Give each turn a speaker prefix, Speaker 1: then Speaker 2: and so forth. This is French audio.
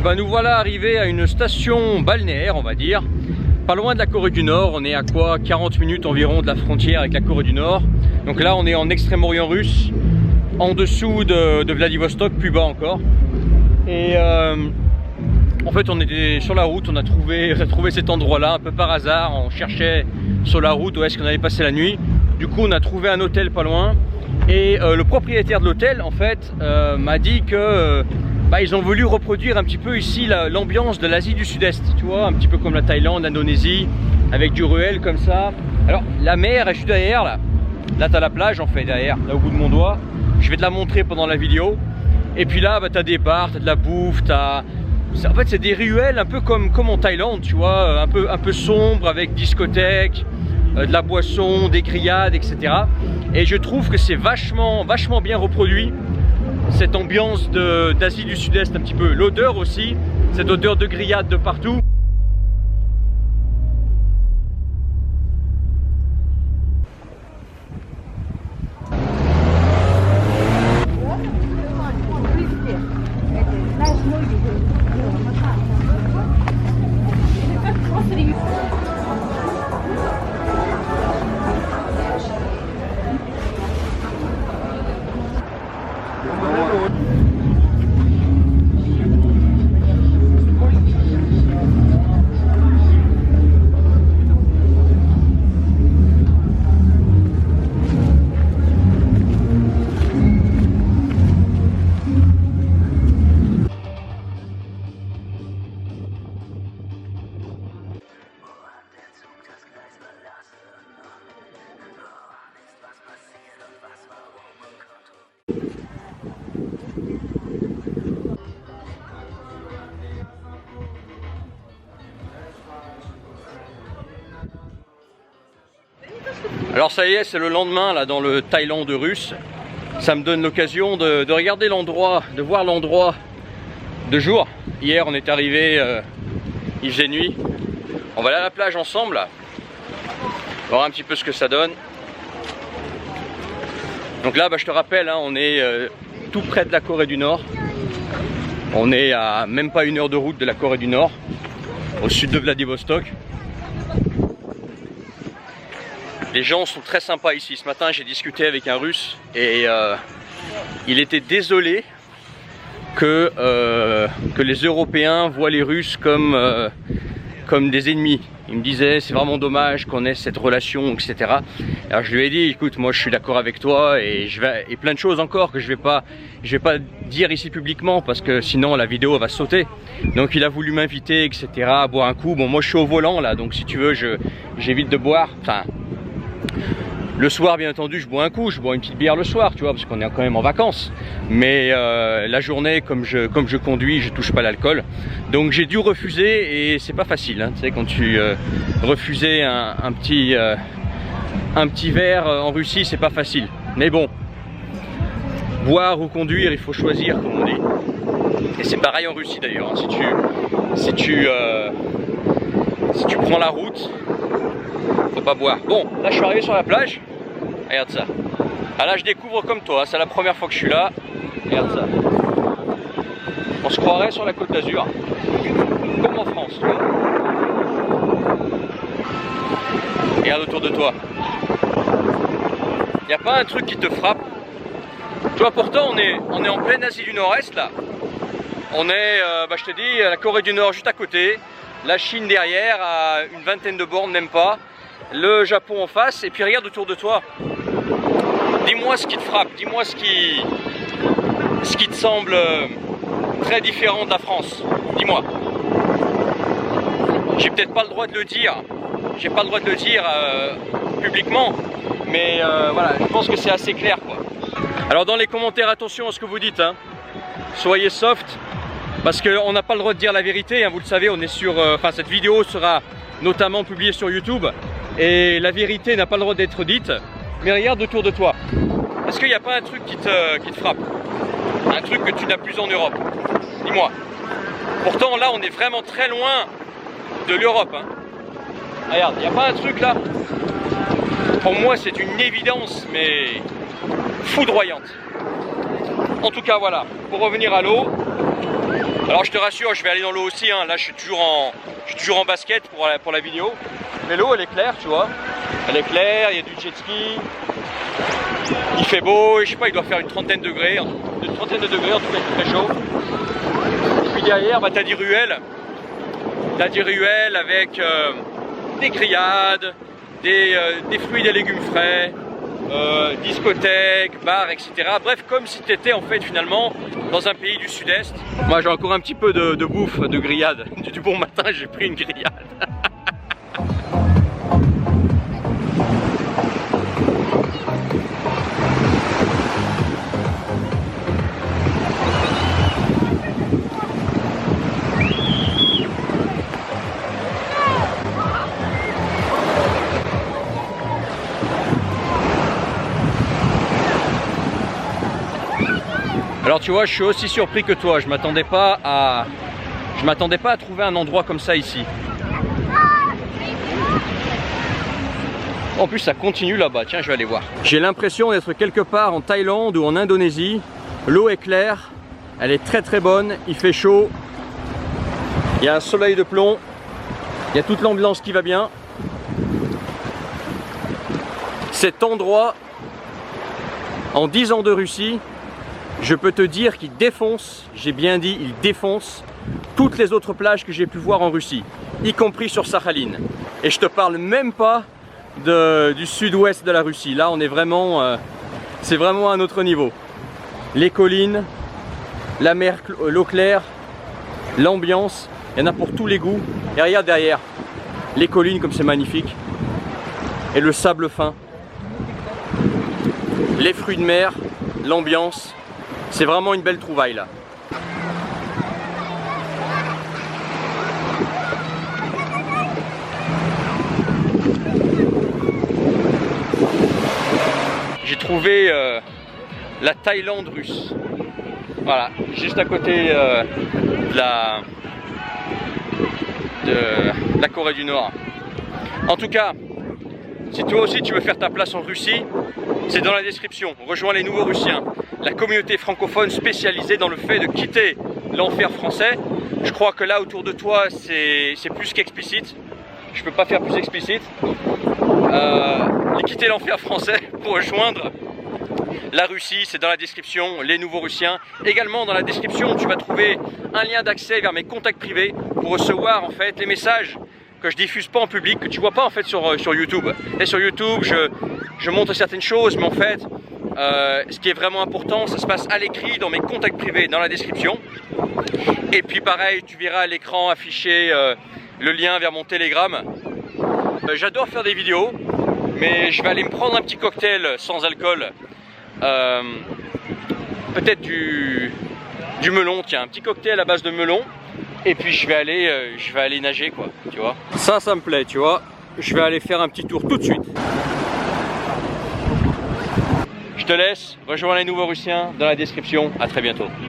Speaker 1: bah nous voilà arrivés à une station balnéaire, on va dire, pas loin de la Corée du Nord. On est à quoi, 40 minutes environ de la frontière avec la Corée du Nord. Donc là on est en Extrême-Orient russe, en dessous de Vladivostok, plus bas encore. Et en fait on était sur la route, on a trouvé cet endroit là un peu par hasard. On cherchait sur la route où est-ce qu'on allait passer la nuit. Du coup on a trouvé un hôtel pas loin. Et le propriétaire de l'hôtel en fait m'a dit que ils ont voulu reproduire un petit peu ici l'ambiance de l'Asie du Sud-Est, tu vois, un petit peu comme la Thaïlande, l'Indonésie, avec du ruelle comme ça. Alors la mer est juste derrière là. Là tu as la plage en fait derrière, là au bout de mon doigt. Je vais te la montrer pendant la vidéo. Et puis là tu as des bars, tu as de la bouffe, en fait c'est des ruelles un peu comme en Thaïlande, tu vois, un peu sombre avec discothèque, de la boisson, des grillades, etc. Et je trouve que c'est vachement bien reproduit, cette ambiance d'Asie du Sud-Est un petit peu. L'odeur aussi, cette odeur de grillade de partout. Alors ça y est, c'est le lendemain là dans le Thaïlande russe. Ça me donne l'occasion de regarder l'endroit, de voir l'endroit de jour. Hier on est arrivé, il faisait nuit. On va aller à la plage ensemble là, voir un petit peu ce que ça donne. Donc là je te rappelle, hein, on est tout près de la Corée du Nord. On est à même pas 1 heure de route de la Corée du Nord, au sud de Vladivostok. Les gens sont très sympas ici. Ce matin j'ai discuté avec un russe et il était désolé que les Européens voient les Russes comme des ennemis. Il me disait c'est vraiment dommage qu'on ait cette relation, etc. Alors je lui ai dit écoute, moi je suis d'accord avec toi et plein de choses encore que je vais pas dire ici publiquement parce que sinon la vidéo va sauter. Donc il a voulu m'inviter, etc. à boire un coup. Bon moi je suis au volant là, donc si tu veux j'évite de boire. Enfin, le soir bien entendu je bois un coup, je bois une petite bière le soir, tu vois, parce qu'on est quand même en vacances. Mais la journée comme je conduis, je touche pas l'alcool. Donc j'ai dû refuser et c'est pas facile, hein, tu sais, quand tu refusais un petit verre en Russie, c'est pas facile. Mais bon, boire ou conduire, il faut choisir comme on dit. Et c'est pareil en Russie d'ailleurs, hein. Si tu prends la route, faut pas boire. Bon, là je suis arrivé sur la plage. Regarde ça. Ah là je découvre comme toi, hein. C'est la première fois que je suis là. Regarde ça. On se croirait sur la Côte d'Azur, comme en France, tu vois. Regarde autour de toi. Il n'y a pas un truc qui te frappe. Tu vois, pourtant on est en pleine Asie du Nord-Est là. On est, je te dis, la Corée du Nord juste à côté, la Chine derrière, à une vingtaine de bornes, même pas, le Japon en face, et puis regarde autour de toi. Dis-moi ce qui te frappe, dis-moi ce qui te semble très différent de la France. Dis-moi. J'ai peut-être pas le droit de le dire, publiquement, mais voilà, je pense que c'est assez clair, quoi. Alors dans les commentaires, attention à ce que vous dites, hein. Soyez soft, parce qu'on n'a pas le droit de dire la vérité, hein, vous le savez, on est sur, cette vidéo sera notamment publiée sur YouTube, et la vérité n'a pas le droit d'être dite. Mais regarde autour de toi, est-ce qu'il n'y a pas un truc qui te frappe? Un truc que tu n'as plus en Europe? Dis-moi. Pourtant là on est vraiment très loin de l'Europe, hein. Regarde, il n'y a pas un truc là? Pour moi c'est une évidence, mais foudroyante. En tout cas voilà, pour revenir à l'eau, Alors je te rassure, je vais aller dans l'eau aussi, hein. Là je suis toujours en basket pour la vidéo. Mais l'eau elle est claire, tu vois. Elle est claire, il y a du jet ski. Il fait beau, je sais pas, il doit faire une trentaine de degrés. Une trentaine de degrés, en tout cas il fait très chaud. Et puis derrière, bah, tu as des ruelles. Tu as des ruelles avec des grillades, des fruits et des légumes frais, discothèques, bars, etc. Bref, comme si tu étais en fait finalement dans un pays du sud-est. Moi j'ai encore un petit peu de bouffe, de grillade. Du bon matin, j'ai pris une grillade. Alors tu vois, je suis aussi surpris que toi, je m'attendais pas à trouver un endroit comme ça ici. En plus ça continue là-bas, tiens je vais aller voir. J'ai l'impression d'être quelque part en Thaïlande ou en Indonésie. L'eau est claire, elle est très très bonne, il fait chaud. Il y a un soleil de plomb, il y a toute l'ambiance qui va bien. Cet endroit, en 10 ans de Russie, je peux te dire qu'il défonce, j'ai bien dit, il défonce toutes les autres plages que j'ai pu voir en Russie, y compris sur Sakhaline. Et je te parle même pas du sud-ouest de la Russie. Là, on est vraiment, c'est vraiment à un autre niveau. Les collines, la mer, l'eau claire, l'ambiance, il y en a pour tous les goûts. Et regarde derrière, les collines comme c'est magnifique, et le sable fin, les fruits de mer, l'ambiance. C'est vraiment une belle trouvaille là. J'ai trouvé la Thaïlande russe. Voilà, juste à côté de la Corée du Nord. En tout cas, si toi aussi tu veux faire ta place en Russie, c'est dans la description. Rejoins les Nouveaux Russiens, la communauté francophone spécialisée dans le fait de quitter l'enfer français. Je crois que là autour de toi c'est plus qu'explicite. Je peux pas faire plus explicite. Quitter l'enfer français pour rejoindre la Russie, c'est dans la description, les Nouveaux Russiens. Également dans la description tu vas trouver un lien d'accès vers mes contacts privés pour recevoir en fait les messages que je diffuse pas en public, que tu vois pas en fait sur YouTube. Et sur YouTube je montre certaines choses, mais en fait ce qui est vraiment important, ça se passe à l'écrit dans mes contacts privés dans la description. Et puis pareil, tu verras à l'écran afficher le lien vers mon Telegram. J'adore faire des vidéos, mais je vais aller me prendre un petit cocktail sans alcool. Peut-être du melon, tiens, un petit cocktail à base de melon. Et puis je vais aller nager quoi, tu vois. Ça me plaît, tu vois. Je vais aller faire un petit tour tout de suite. Je te laisse, rejoins les Nouveaux Russiens dans la description. À très bientôt.